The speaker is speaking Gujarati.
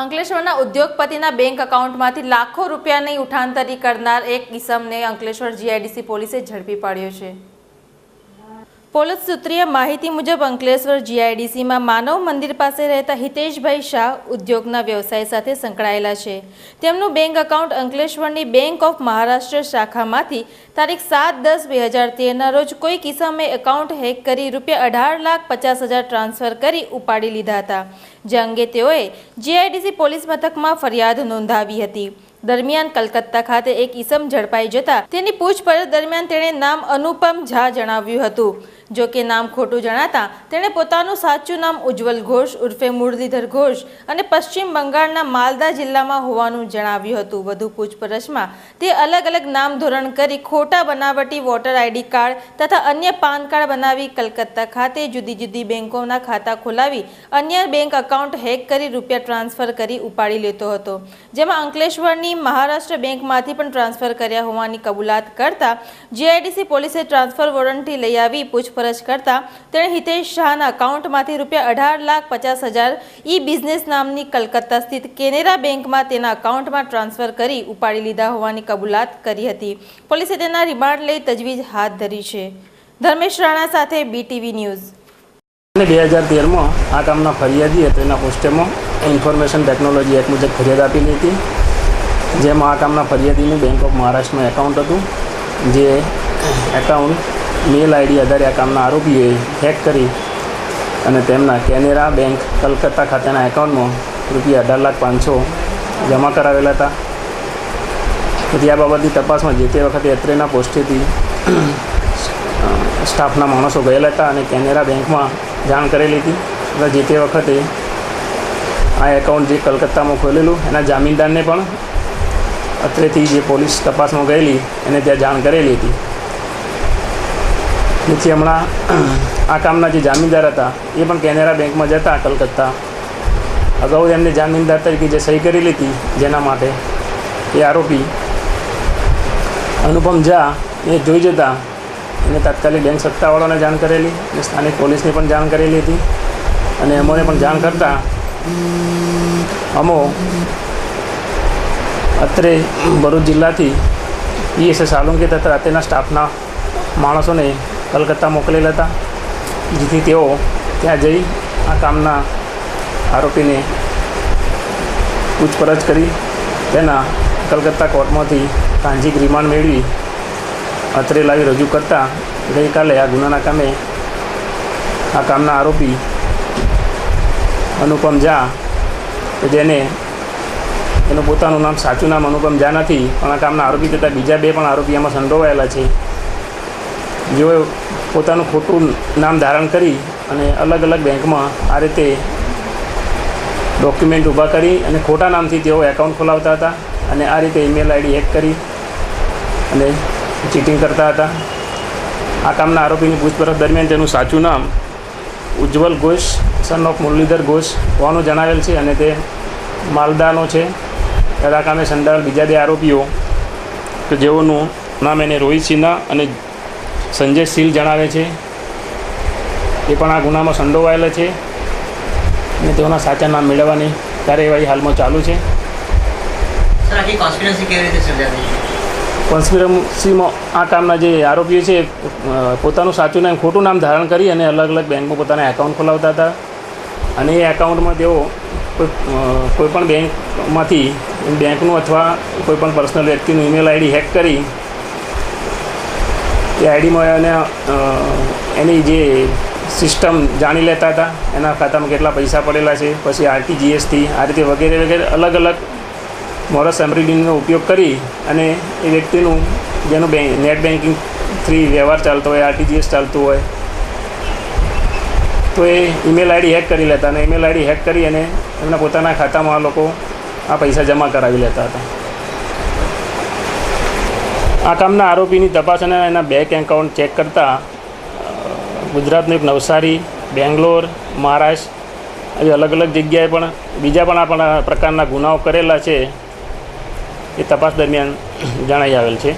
અંકલેશ્વરના ઉદ્યોગપતિના બેંક એકાઉન્ટમાંથી લાખો રૂપિયાની ઉઠાંતરી કરનાર એક ઇસમને અંકલેશ્વર જીઆઈડીસી પોલીસે ઝડપી પાડ્યો છે। પોલીસ સૂત્રીય માહિતી મુજબ અંકલેશ્વર જીઆઈડીસીમાં માનવ મંદિર પાસે રહેતા હિતેશભાઈ શાહ ઉદ્યોગના વ્યવસાય સાથે સંકળાયેલા છે। તેમનું બેંક એકાઉન્ટ અંકલેશ્વરની બેંક ઓફ મહારાષ્ટ્ર શાખામાંથી તારીખ 7/10/2013ના રોજ કોઈ કિસ્સામે એકાઉન્ટ હેક કરી ₹18,50,000 ટ્રાન્સફર કરી ઉપાડી લીધા હતા, જે અંગે તેઓએ જીઆઈડીસી પોલીસ મથકમાં ફરિયાદ નોંધાવી હતી। દરમિયાન કલકત્તા ખાતે એક ઇસમ ઝડપાઈ જતા તેની પૂછપરછ દરમિયાન તેણે નામ અનુપમ ઝા જણાવ્યું હતું। જો કે નામ ખોટું જણાતા તેણે પોતાનું સાચું નામ ઉજ્જવલ ઘોષ ઉર્ફે મુરલીધર ઘોષ અને પશ્ચિમ બંગાળના માલદા જિલ્લામાં હોવાનું જણાવ્યું હતું। વધુ પૂછપરછમાં તે અલગ અલગ નામ ધોરણ કરી ખોટા બનાવટી વોટર આઈડી કાર્ડ તથા અન્ય પાન કાર્ડ બનાવી કલકત્તા ખાતે જુદી જુદી બેંકોના ખાતા ખોલાવી અન્ય બેંક એકાઉન્ટ હેક કરી રૂપિયા ટ્રાન્સફર કરી ઉપાડી લેતો હતો, જેમાં અંકલેશ્વરની મહારાષ્ટ્ર બેંકમાંથી પણ ટ્રાન્સફર કર્યા હોવાની કબૂલાત કરતા જીઆઈડીસી પોલીસે ટ્રાન્સફર વોરંટથી લઈ આવી પૂછપરછ કરતા તેણે હિતેશ શાહના એકાઉન્ટમાંથી ₹18,50,000 ઈ બિઝનેસ નામની કલકત્તા સ્થિત કેનેરા બેંકમાં તેના એકાઉન્ટમાં ટ્રાન્સફર કરી ઉપાડી લીધા હોવાની કબૂલાત કરી હતી। પોલીસે તેના રિમાન્ડ લઈ તજવીજ હાથ ધરી છે। ધર્મેશ રાણા સાથે BTV ન્યૂઝ। 2013માં આ કામના ફરિયાદી હતો એના પોસ્ટેમાં ઇન્ફોર્મેશન ટેકનોલોજી એક્ટ મુજબ ફરિયાદ આપેલી હતી, જેમાં આ કામના ફરિયાદીનું બેંક ઓફ મહારાષ્ટ્રમાં એકાઉન્ટ હતું, જે એકાઉન્ટ મેલ આઈડી આધારે આ કામના આરોપીઓએ હેક કરી અને તેમના કેનેરા બેંક કલકત્તા ખાતેના એકાઉન્ટમાં ₹18,50,000 જમા કરાવેલા હતા। તેથી આ બાબતની તપાસમાં જે તે વખતે અત્રેના પોસ્ટેથી સ્ટાફના માણસો ગયેલા હતા અને કેનેરા બેંકમાં જાણ કરેલી હતી। જે તે વખતે આ એકાઉન્ટ જે કલકત્તામાં ખોલેલું એના જામીનદારને પણ અત્રેથી જે પોલીસ તપાસમાં ગયેલી એને ત્યાં જાણ કરેલી હતી। પછી હમણાં આ કામના જે જામીનદાર હતા એ પણ કેનેરા બેંકમાં જતા કલકત્તા અગાઉ એમને જામીનદાર તરીકે જે સહી કરેલી હતી, જેના માટે એ આરોપી અનુપમ ઝા એ જોઈ જતા એને તાત્કાલિક બેંક સત્તાવાળાને જાણ કરેલી અને સ્થાનિક પોલીસને પણ જાણ કરેલી હતી અને અમોને પણ જાણ કરતાં અમો અત્રે ભરૂચ જિલ્લાથી PSI સાલુંકી તથા તેના સ્ટાફના માણસોને કલકત્તા મોકલેલા હતા, જેથી તેઓ ત્યાં જઈ આ કામના આરોપીને પૂછપરછ કરી તેના કલકત્તા કોર્ટમાંથી કાંજીક રિમાન્ડ મેળવી અત્રે લાવી રજૂ કરતાં ગઈકાલે આ ગુનાના કામે આ કામના આરોપી અનુપમ ઝા, જેને એનું પોતાનું નામ સાચું નામ અનુપમ ઝા નથી પણ આ કામના આરોપી તથા બીજા બે પણ આરોપી એમાં સંડોવાયેલા છે, જેઓ પોતાનું ખોટું નામ ધારણ કરી અને અલગ અલગ બેંકમાં આ રીતે ડોક્યુમેન્ટ ઊભા કરી અને ખોટા નામથી તેઓ એકાઉન્ટ ખોલાવતા હતા અને આ રીતે ઈમેલ આઈડી હેક કરી અને ચીટિંગ કરતા હતા। આ કામના આરોપીની પૂછપરછ દરમિયાન તેનું સાચું નામ ઉજ્જવલ ઘોષ સન ઓફ મુરલીધર ઘોષ હોવાનું જણાવેલ છે અને તે માલદાનો છે। આ કામે સંડોવાયેલ બીજા બે આરોપીઓ કે જેઓનું નામ એને રોહિત સિન્હા અને સંજય સિલ જણાવે છે, એ પણ આ ગુનામાં સંડોવાયેલા છે અને તેઓના સાચા નામ મેળવવાની કાર્યવાહી હાલમાં ચાલુ છે। કોન્સ્પિરસીમાં આ કામના જે આરોપીઓ છે પોતાનું સાચું નામ ખોટું નામ ધારણ કરી અને અલગ અલગ બેંકમાં પોતાના એકાઉન્ટ ખોલાવતા હતા અને એ એકાઉન્ટમાં તેઓ કોઈપણ બેંકમાંથી બેંકનું અથવા કોઈપણ પર્સનલ વ્યક્તિનું ઈમેલ આઈડી હેક કરી એ આઈડીમાં એને એની જે સિસ્ટમ જાણી લેતા હતા, એના ખાતામાં કેટલા પૈસા પડેલા છે, પછી RTGSથી આ રીતે વગેરે વગેરે અલગ અલગ મોરસ એમ્બ્રિડીનો ઉપયોગ કરી અને એ વ્યક્તિનું જેનું નેટ બેન્કિંગ થ્રી વ્યવહાર ચાલતો હોય, RTGS ચાલતું હોય તો એ ઈમેલ આઈડી હેક કરી લેતા અને ઈમેલ આઈડી હેક કરી અને એમના પોતાના ખાતામાં આ લોકો આ પૈસા જમા કરાવી લેતા હતા। આ કામના આરોપીની તપાસ અને એના બેંક એકાઉન્ટ ચેક કરતાં ગુજરાતનું એક નવસારી, બેંગ્લોર, મહારાષ્ટ્ર આવી અલગ અલગ જગ્યાએ પણ બીજા પણ આ પ્રકારના ગુનાઓ કરેલા છે એ તપાસ દરમિયાન જણાઈ આવેલ છે।